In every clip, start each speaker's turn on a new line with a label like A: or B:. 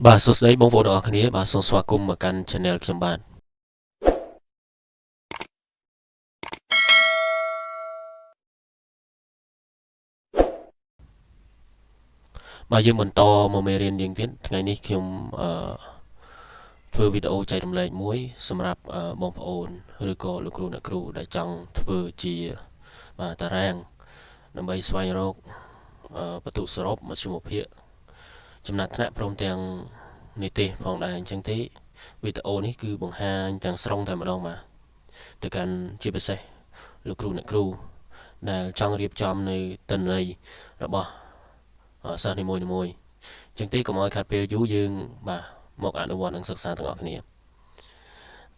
A: បាទសួស្តីបងប្អូនទាំងអស់គ្នាបាទសូមស្វាគមន៍មកកាន់ Channel ខ្ញុំបាទបាទយើងបន្តមកមេរៀនយើងទៀតថ្ងៃនេះខ្ញុំអឺធ្វើវីដេអូចែករំលែកមួយសម្រាប់បងប្អូនឬក៏លោកគ្រូអ្នកគ្រូដែលចង់ធ្វើជាបាទតារាងដើម្បីស្វែងរកបន្ទុកសរុបមធ្យមភាគចំណាត់ថ្នាក់ព្រមទាំងនីតិផងដែរអញ្ចឹងទេវីដេអូនេះគឺបង្ហាញទាំងស្រុងតែម្ដងបាទទៅកាន់ជាពិសេសលោកគ្រូអ្នកគ្រូដែលចង់រៀបចំនៅទិន្នន័យរបស់សិស្សនីមួយៗអញ្ចឹងទេកុំឲ្យខាត់ពេលយូរយើងបាទមកអនុវត្តនិងសិក្សាទាំងអស់គ្នា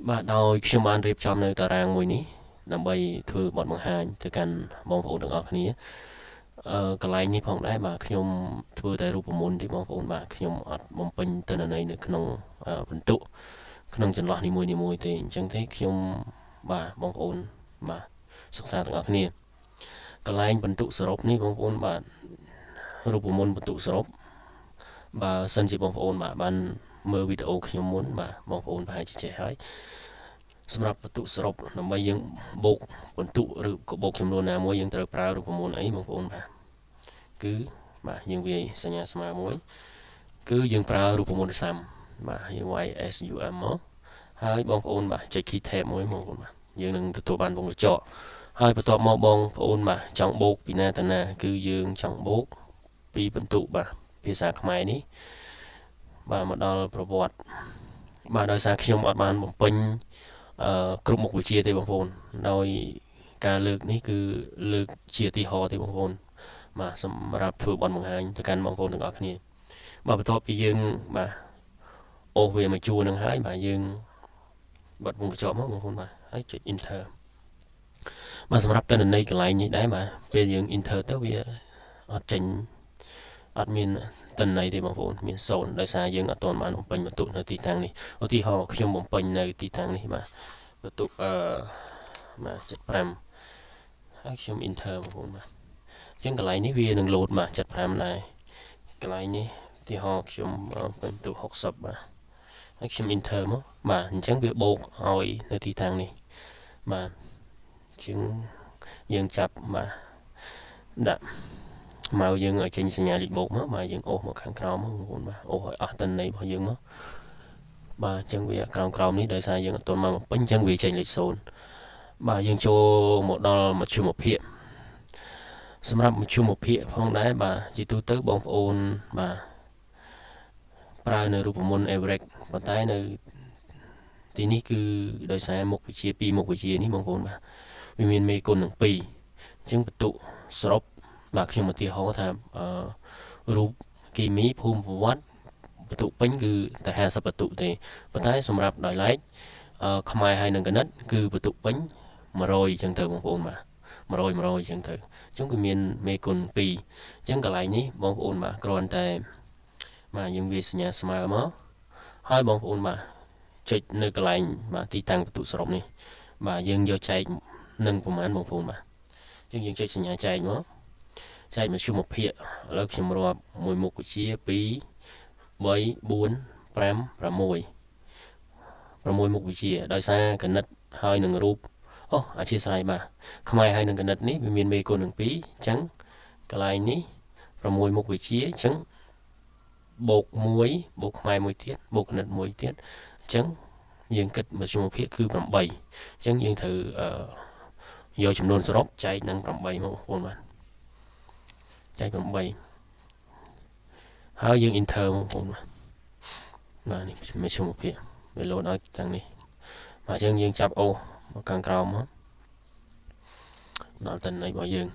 A: បាទដោយខ្ញុំបានរៀបចំនៅតារាងមួយនេះដើម្បីធ្វើបទបង្ហាញទៅកាន់បងប្អូនទាំងអស់គ្នាកន្លែងនេះផងដែរបាទខ្ញុំធ្វើតែរូបមន្តទេបងប្អូនបាទខ្ញុំអត់បំពេញទិន្នន័យនៅក្នុងបន្ទុកក្នុងចន្លោះនីមួយៗទេអញ្ចឹងទេខ្ញុំបាទបងប្អូនបាទសិក្សាទាំងអស់គ្នាកន្លែងបន្ទុកសរុបនេះបងប្អូនបាទរូបមន្តបន្ទុកសរុបបើសិនជាបងប្អូនបាទបានមើលវីដេអូខ្ញុំមុនបាទបងប្អូនប្រហែលជាចេះហើយសម្រាប់បន្ទុកសរុបដើម្បីយើងបូកបន្ទុកឬក៏បូកចំនួនណាមួយយើងត្រូវប្រើរូបមន្តអីបងប្អូនបាទគឺបាទយើងវាយសញ្ញាស្មើមួយគឺយើងប្រើរូបមន្តសាំបាទយើងវាយ SUM មកហើយបងប្អូនបាទចុច key tab មួយបងប្អូនបាទយើងនឹងទទួលបានវងកញ្ចក់ហើយបន្ទាប់មកបងប្អូនបាទចង់បូកពីណាទៅណាគឺយើងចង់បូកពីបន្ទុកបាទភាសាខ្មែរនេះបាទមកដល់ប្រវត្តិបាទដោយសារខ្ញុំអត់បានបំពេញគ្រប់មុខវិជ្ជាទេបងប្អូនដោយការលើកនេះគឺលើកជាទីហោទេបងប្អូនបាទសម្រាប់ធ្វើបទបង្ហាញទៅកាន់បងប្អូនទាំងអស់គ្នាបាទបន្ទាប់ពីយើងបាទអូសវាមកជួរនឹងហើយបាទយើងបិទវងកញ្ចក់មកបងប្អូនបាទហើយចុច enter បាទសម្រាប់ទិន្នន័យកន្លែងនេះដែរបាទពេលយើង enter ទៅវាអត់ចេញអត់មានទិន្នន័យទេបងប្អូនមាន0ដោយសារយើងអត់ទាន់បានបំពេញបន្ទុកនៅទីតាំងនេះឧទាហរណ៍ខ្ញុំបំពេញនៅទីតាំងនេះបាទបន្ទុកបាទ75ហើយខ្ញុំ enter បងប្អូនបាទអញ្ចឹងកន្លែងនេះវានឹង load បាទ75ដែរកន្លែងនេះឧទាហរណ៍ខ្ញុំបន្ទុក60បាទហើយខ្ញុំ enter មកបាទអញ្ចឹងវាបូកឲ្យនៅទីតាំងនេះបាទអញ្ចឹងយើងចាប់បាទដាក់មកយើងឲ្យចេញសញ្ញាលេខបូកមកបាទយើងអូសមកខាងក្រោមមកបងប្អូនបាទអូសឲ្យអស់ទិន្នន័យរបស់យើងមកបាទអញ្ចឹងវាក្រោមនេះដោយសារយើងអត់ទាន់មកបំពេញអញ្ចឹងវាចេញលេខ0បាទយើងចូលមកដល់មធ្យមភាគសម្រាប់មធ្យមភាគផងដែរបាទជាទូទៅបងប្អូនបាទប្រើនៅរូបមន្ត average ប៉ុន្តែនៅទីនេះគឺដោយសារមុខវិជ្ជា2មុខវិជ្ជានេះបងប្អូនបាទវាមានមេគុណនឹង2អញ្ចឹងបន្ទុកសរុបបាទខ្ញុំឧទាហរណ៍ថារូបគីមីភូមិប្រវត្តិបន្ទុកពេញគឺតែ50បន្ទុកទេប៉ុន្តែសម្រាប់ដោយឡែកខ្មែរហើយនិងគណិតគឺបន្ទុកពេញ100អញ្ចឹងទៅបងប្អូនបាទ100អញ្ចឹងទៅអញ្ចឹងវាមានមេគុណ2អញ្ចឹងកន្លែងនេះបងប្អូនបាទគ្រាន់តែបាទយើងវាសញ្ញាស្មើមកហើយបងប្អូនបាទចុចនៅកន្លែងបាទទីតាំងបន្ទុកសរុបនេះបាទយើងយកចែកនឹងប្រមាណបងប្អូនបាទអញ្ចឹងយើងចុចសញ្ញាចែកមកចែកមធ្យមភាគឥឡូវខ្ញុំរាប់មួយមុខវិជ្ជា2 3 4 5 6 6មុខវិជ្ជាដោយសារគណិតហើយនឹងរូបអូអធិស្ឋានបាទខ្មែរហើយនឹងគណិតនេះវាមានមេគុណនឹង2អញ្ចឹងកន្លែងនេះ6មុខវិជ្ជាអញ្ចឹងបូក1បូកខ្មែរមួយទៀតបូកគណិតមួយទៀតអញ្ចឹងយើងគិតមធ្យមភាគគឺ8អញ្ចឹងយើងត្រូវយកចំនួនសរុបចែកនឹង8មកបងប្អូនបាទចែក8ហើយយើង enter បងប្អូនបាទនេះមធ្យមភាគវាលោតឲ្យទាំងនេះបាទអញ្ចឹងយើងចាប់អូសមកខាងក្រោមមកដល់ទិន្នន័យរបស់យើង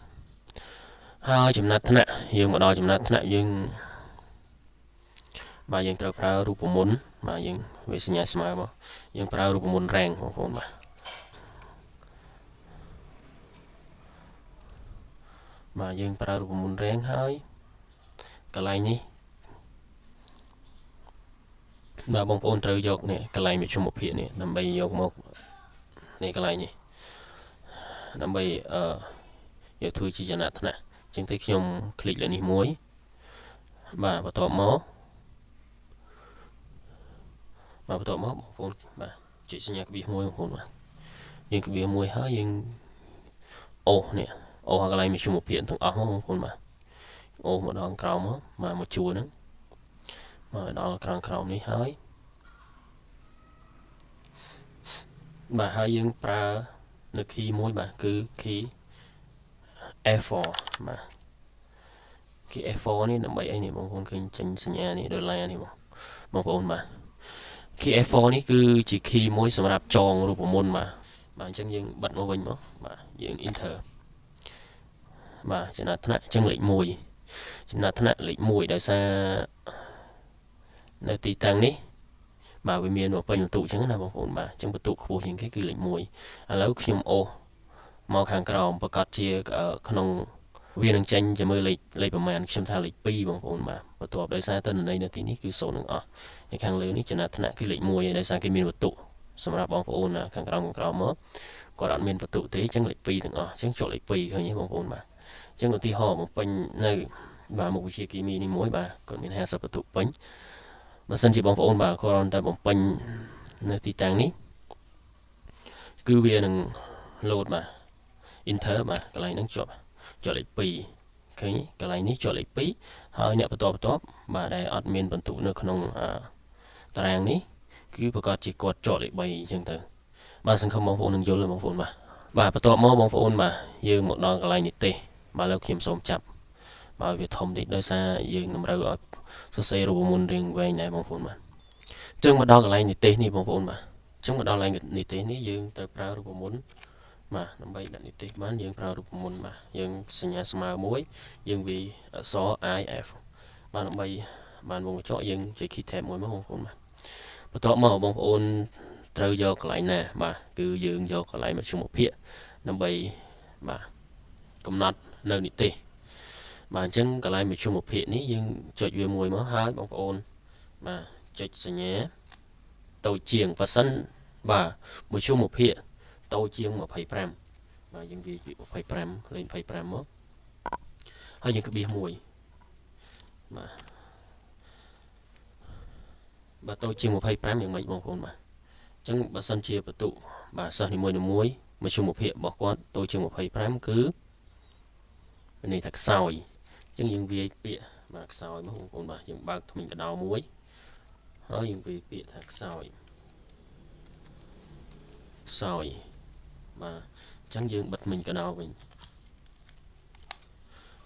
A: ហើយចំណាត់ថ្នាក់យើងមកដល់ចំណាត់ថ្នាក់យើងបាទយើងត្រូវប្រើរូបមន្តបាទយើងវាសញ្ញាស្មើមកយើងប្រើរូបមន្ត rank បងប្អូនបាទយើងប្រើរូបមន្ត rank ហើយកន្លែងនេះបាទបងប្អូនត្រូវយកនេះកន្លែងមជ្ឈមភាគនេះដើម្បីយកមកនេះកន្លែងនេះដើម្បីយកធ្វើជាចំណាត់ថ្នាក់អញ្ចឹងទៅខ្ញុំคลิกលើនេះមួយបាទបន្ទាប់មក បាទបន្ទាប់មកបងប្អូនបាទចុចសញ្ញាក្បៀសមួយបងប្អូនបាទយើងក្បៀសមួយហើយយើងអូសនេះអូសកន្លែងមជ្ឈមភាគទាំងអស់មកបងប្អូនបាទអូសមកដល់ក្រោមមកមកជួរហ្នឹងមកដល់ក្រោមនេះហើយបាទហើយយើងប្រើនៅ key មួយបាទគឺ key F4 បាទ key F4 នេះដើម្បីអីនេះបងប្អូនឃើញចេញសញ្ញានេះដុល្លារនេះបងប្អូនបាទ key F4 នេះគឺជា key មួយសម្រាប់ចងរូបមន្តបាទអញ្ចឹងយើងបិទមកវិញមកបាទយើង enter បាទចំណាត់ថ្នាក់អញ្ចឹងលេខ1ចំណាត់ថ្នាក់លេខ1ដោយសារនៅទីតាំងនេះបាទវាមានមកពេញបន្ទុកអញ្ចឹងណាបងប្អូនបាទអញ្ចឹងបន្ទុកខ្ពស់ជាងគេគឺលេខ1ឥឡូវខ្ញុំអូសមកខាងក្រោមប្រកាសជាក្នុងវានឹងចេញជាមួយលេខប្រមាណខ្ញុំថាលេខ2បងប្អូនបាទបន្ទាប់ដោយសារតនន័យនៅទីនេះគឺ0នឹងអស់ហើយខាងលើនេះចំណាត់ថ្នាក់គឺលេខ1ហើយដោយសារគេមានបន្ទុកសម្រាប់បងប្អូនខាងក្រោមមកគាត់អត់មានបន្ទុកទេអញ្ចឹងលេខ2ទាំងអស់អញ្ចឹងចុចលេខ2ឃើញទេបងប្អូនបាទអញ្ចឹងឧទាហរណ៍បំពេញនៅបាទមុខវិជ្ជាគីមីនេះមួយបាទគាត់មាន50បន្ទុកពេញបើសិនជាបងប្អូនបាទគ្រាន់តែបំពេញនៅទីតាំងនេះគឺវានឹង load បាទ enter បាទកន្លែងហ្នឹងជាប់លេខ2ឃើញកន្លែងនេះជាប់លេខ2ហើយអ្នកបន្ទាប់បាទដែលអត់មានបន្ទុកនៅក្នុងតារាងនេះគឺប្រកាសជាគាត់ជាប់លេខ3អញ្ចឹងទៅបាទសង្ឃឹមបងប្អូននឹងយល់ទេបងប្អូនបាទបន្ទាប់មកបងប្អូនបាទយើងមកដល់កន្លែងនិទេសបាទលើខ្ញុំសូមចាប់បាទវាធំតិចដោយសារយើងតម្រូវឲ្យសរសេររូបមន្តរៀងវែងដែរបងប្អូនបាទអញ្ចឹងមកដល់កន្លែងនិទេសនេះបងប្អូនបាទអញ្ចឹងមកដល់កន្លែងនិទេសនេះយើងត្រូវប្រើរូបមន្តបាទដើម្បីដាក់និទេសបានយើងប្រើរូបមន្តបាទយើងសញ្ញាស្មើមួយយើងវាអក្សរ IF បាទដើម្បីបានវងកញ្ចក់យើងចុច key tab មួយមកបងប្អូនបាទបន្ទាប់មកបងប្អូនត្រូវយកកន្លែងណាបាទគឺយើងយកកន្លែងមជ្ឈមភាគដើម្បីបាទកំណត់នៅនិទេសបាទអញ្ចឹងកន្លែងមជ្ឈមភាគនេះយើងចុចវាមួយមកហើយបងប្អូនបាទចុចសញ្ញាតូចជាងប៉ះសិនបាទមជ្ឈមភាគតូចជាង25បាទយើងវា25លេខ25មកហើយយើងក្បៀសមួយបាទតូចជាង25យ៉ាងម៉េចបងប្អូនបាទអញ្ចឹងបើសិនជាបន្ទុកបាទសិស្សនីមួយមជ្ឈមភាគរបស់គាត់តូចជាង25គឺមានន័យថាខ្សោយអញ្ចឹងយើងវាយពាក្យបាទខ្សោយមកបងប្អូនបាទយើងបើកធ្មេញកដោមួយហើយយើងវាយពាក្យថាខ្សោយបាទអញ្ចឹងយើងបិទធ្មេញកដោវិញ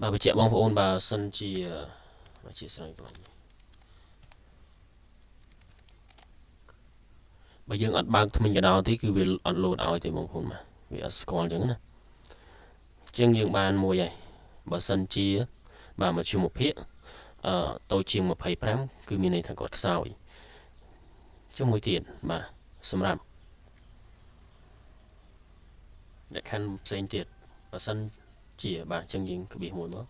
A: បាទបញ្ជាក់បងប្អូនបាទសិនជាស្រ័យបងបើយើងអត់បើកធ្មេញកដោទេគឺវាអត់លោតឲ្យទេបងប្អូនបាទវាអត់ស្គាល់អញ្ចឹងណាអញ្ចឹងយើងបានមួយហើយបើសិនជាបាទមជ្ឈមភាគតូចជាង25គឺមានន័យថាគាត់ខ្សោយជាមួយទៀតបាទសម្រាប់លក្ខខណ្ឌផ្សេងទៀតបើសិនជាបាទអញ្ចឹងយើងក្បៀសមួយមក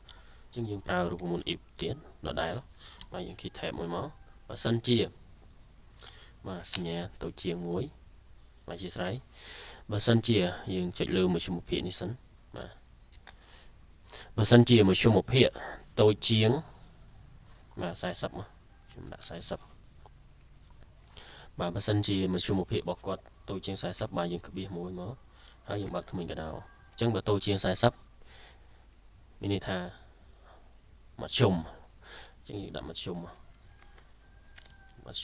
A: អញ្ចឹងយើងប្រើរូបមន្ត if ទៀតដដែលបាទយើង key tab មួយមកបើសិនជាបាទសញ្ញាតូចជាង1បាទអធិស្ឋានបើសិនជាយើងចុចលើមជ្ឈមភាគនេះសិនបាទបើសិនជាមជ្ឈមភាគតូចជាងបាទ40មកខ្ញុំដាក់40បាទបើសិនជាមជ្ឈមភាគរបស់គាត់តូចជាង40បាទយើងក្បៀសមួយមកហើយយើងបើកធ្មេញកដោអញ្ចឹងបើតូចជាង40មានន័យថាមធ្យមអញ្ចឹងយើងដាក់មធ្យមបាទ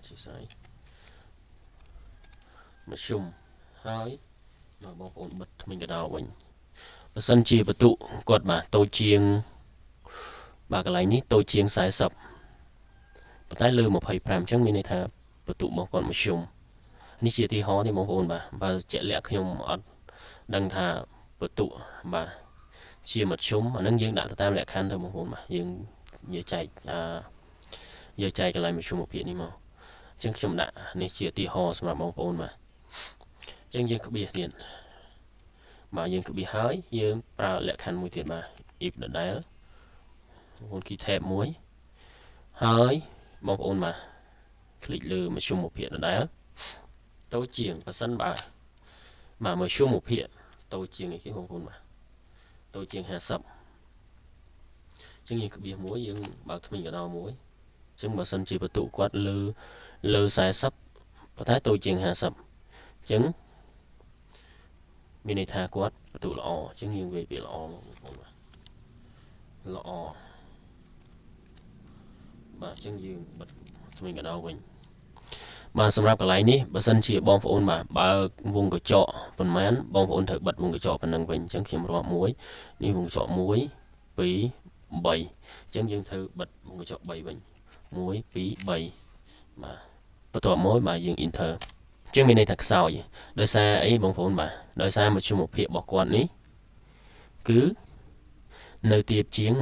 A: ជាស្អីមធ្យមហើយបងប្អូនបិទធ្មេញកដោវិញបើសិនជាបន្ទុកគាត់បាទតូចជាងបាទកន្លែងនេះតូចជាង40ប៉ុន្តែលើ25អញ្ចឹងមានន័យថាបន្ទុករបស់គាត់មធ្យមនេះជាឧទាហរណ៍ទេបងប្អូនបាទបើជាក់លាក់ខ្ញុំអត់ដឹងថាបន្ទុកបាទជាមធ្យមអានឹងយើងដាក់ទៅតាមលក្ខខណ្ឌទៅបងប្អូនបាទយើងនិយាយចែកកន្លែងមជ្ឈមភាគនេះមកអញ្ចឹងខ្ញុំដាក់នេះជាឧទាហរណ៍សម្រាប់បងប្អូនបាទអញ្ចឹងយើងក្បៀសទៀតបាទយើងក្បៀសហើយយើងប្រើលក្ខខណ្ឌមួយទៀតបាទ if ដដែលបងប្អូន key tab មួយហើយបងប្អូនបាទคลิกលើមជ្ឈមភាគដដែលតូចជាងប៉ះសិនបាទមជ្ឈមភាគតូចជាងនេះគេបងប្អូនបាទតូចជាង50អញ្ ចឹងយើងក្បៀសមួយយើងបើកថ្មីកដោមួយចឹងបើសិនជាបន្ទុកគាត់លើ40ប៉ុន្តែតូចជាង50ចឹងមានន័យថាគាត់បន្ទុកល្អចឹងយើងវាយពាក្យល្អមកបងប្អូនបាទល្អបាទចឹងយើងបិទថ្មីកដោវិញបាទសម្រាប់កន្លែងនេះបើសិនជាបងប្អូនបាទបើកវងកញ្ចក់ប៉ុន្មានបងប្អូនត្រូវបិទវងកញ្ចក់ប៉ុណ្ណឹងវិញអញ្ចឹងខ្ញុំរាប់មួយនេះវងកញ្ចក់1 2 3អញ្ចឹងយើងត្រូវបិទវងកញ្ចក់3វិញ1 2 3បាទបន្ទាប់មកបាទយើង enter អញ្ចឹងមានន័យថាខ្សោយដោយសារអីបងប្អូនបាទដោយសារមជ្ឈមភាគរបស់គាត់នេះគឺនៅទាបជាង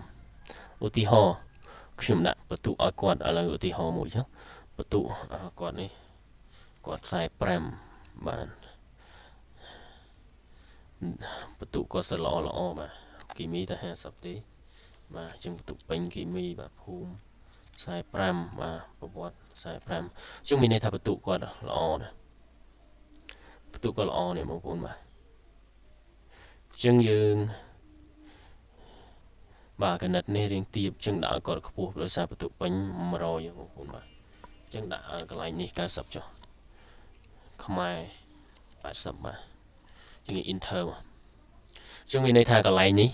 A: 25ឧទាហរណ៍ខ្ញុំដាក់បន្ទុកឲ្យគាត់ឥឡូវឧទាហរណ៍មួយចុះបន្ទុកគាត់នេះគាត់45បាទបន្ទុកគាត់ទៅល្អបាទគីមីតែ50ទេបាទអញ្ចឹងបន្ទុកពេញគីមីបាទភូមិ45បាទប្រវត្តិ45អញ្ចឹងមានន័យថាបន្ទុកគាត់ល្អណាស់បន្ទុកគាត់ល្អនេះបងប្អូនបាទអញ្ចឹងយើងបាទកណិតនេះរៀងទាបអញ្ចឹងដាក់ឲ្យគាត់ខ្ពស់ដោយសារបន្ទុកពេញ100បងប្អូនបាទអញ្ចឹងដាក់កន្លែងនេះ90ចុះខ្មែរ80បាទជាង enter អញ្ចឹងមានន័យថាកន្លែងនេះ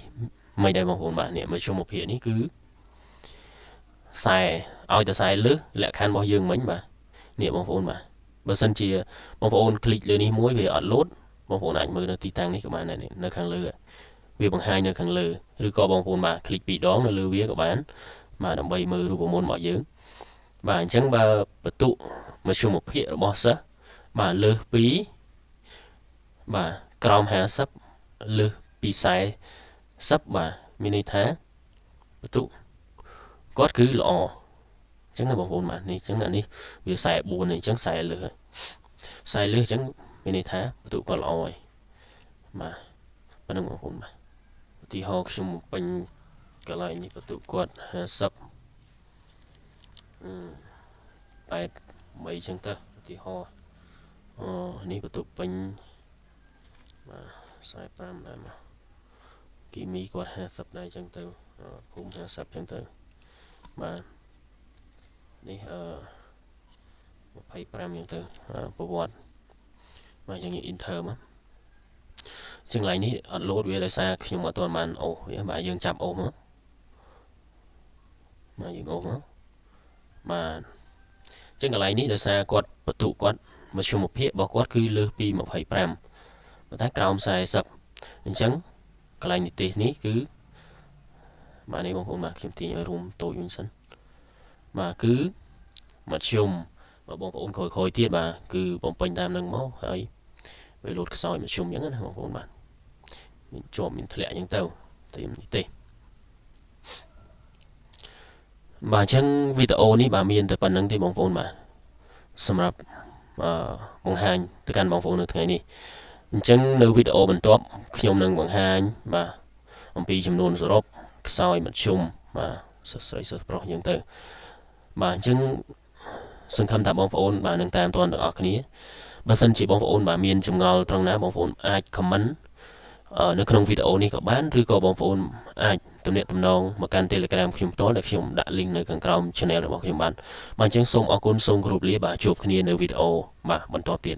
A: មិនដែរបងប្អូនបាទនេះមជ្ឈមភាគនេះគឺខ្សែឲ្យតែខ្សែលើសលក្ខខណ្ឌរបស់យើងមិញបាទនេះបងប្អូនបាទបើសិនជាបងប្អូនคลิกលើនេះមួយវាអត់លោតបងប្អូនអាចមើលនៅទីតាំងនេះក៏បានដែរនៅខាងលើវាបង្ហាញនៅខាងលើឬក៏បងប្អូនបាទคลิก2ដងនៅលើវាក៏បានបាទដើម្បីមើលរូបមន្តរបស់យើងបាទអញ្ចឹងបើបន្ទុកមជ្ឈមភាគរបស់សិស្សបាទលើសពីបាទក្រោម50លើសពី40បាទមានន័យថាបន្ទុកគាត់គឺល្អអញ្ចឹងណាបងប្អូនបាទនេះអញ្ចឹងអានេះវា44នេះអញ្ចឹង40លើសអញ្ចឹងមានន័យថាបន្ទុកគាត់ល្អហើយបាទប៉ុណ្្នឹងបងប្អូនបាទឧទាហរណ៍ខ្ញុំពេញកន្លែងនេះបន្ទុកគាត់50 8 3អញ្ចឹងទៅឧទាហរណ៍នេះបន្ទុកពេញបាទ45ដែរមកគីមីគាត់50ដែរអញ្ចឹងទៅភូមិ50អញ្ចឹងទៅបាទនេះ25អញ្ចឹងទៅប្រវត្តិបាទអញ្ចឹង enter មកចឹងកន្លែងនេះអត់លោតវាដោយសារខ្ញុំអត់ទាន់បានអូសវាបាទយើងចាប់អូសមកបាទយើងអូសមកបាទចឹងកន្លែងនេះដោយសារគាត់បន្ទុកគាត់មជ្ឈមភាគរបស់គាត់គឺលើសពី25ប៉ុន្តែក្រោម40អញ្ចឹងកន្លែងនីតិនេះគឺបាទនេះបងប្អូនបាទខ្ញុំទាញឲ្យរួមតូចវិញសិនបាទគឺមជ្ឈមបើបងប្អូនក្រោយទៀតបាទគឺបំពេញតាមនឹងមកហើយវាលោតខ្សោយមជ្ឈមអញ្ចឹងណាបងប្អូនបាទមានជាប់មានធ្លាក់អញ្ចឹងទៅតាមនីតិបាទអញ្ចឹងវីដេអូនេះបាទមានតែប៉ុណ្្នឹងទេបងប្អូនបាទសម្រាប់បង្ហាញទៅកាន់បងប្អូននៅថ្ងៃនេះអញ្ចឹងនៅវីដេអូបន្ទាប់ខ្ញុំនឹងបង្ហាញបាទអំពីចំនួនសរុបខ្សោយមធ្យមបាទសិស្សស្រីសិស្សប្រុសអញ្ចឹងទៅបាទអញ្ចឹងសង្ឃឹមថាបងប្អូនបាទនឹងតាមទាន់ទាំងអស់គ្នាបើសិនជាបងប្អូនបាទមានចម្ងល់ត្រង់ណាបងប្អូនអាច comment នៅក្នុងវីដេអូនេះក៏បានឬក៏បងប្អូនអាចទំនាក់ទំនងមកកាន់ Telegram ខ្ញុំផ្ទាល់ដែលខ្ញុំដាក់ link នៅខាងក្រោម channel របស់ខ្ញុំបានអញ្ចឹងសូមអរគុណសូមគោរពលាបាទជួបគ្នានៅវីដេអូបាទបន្តទៀត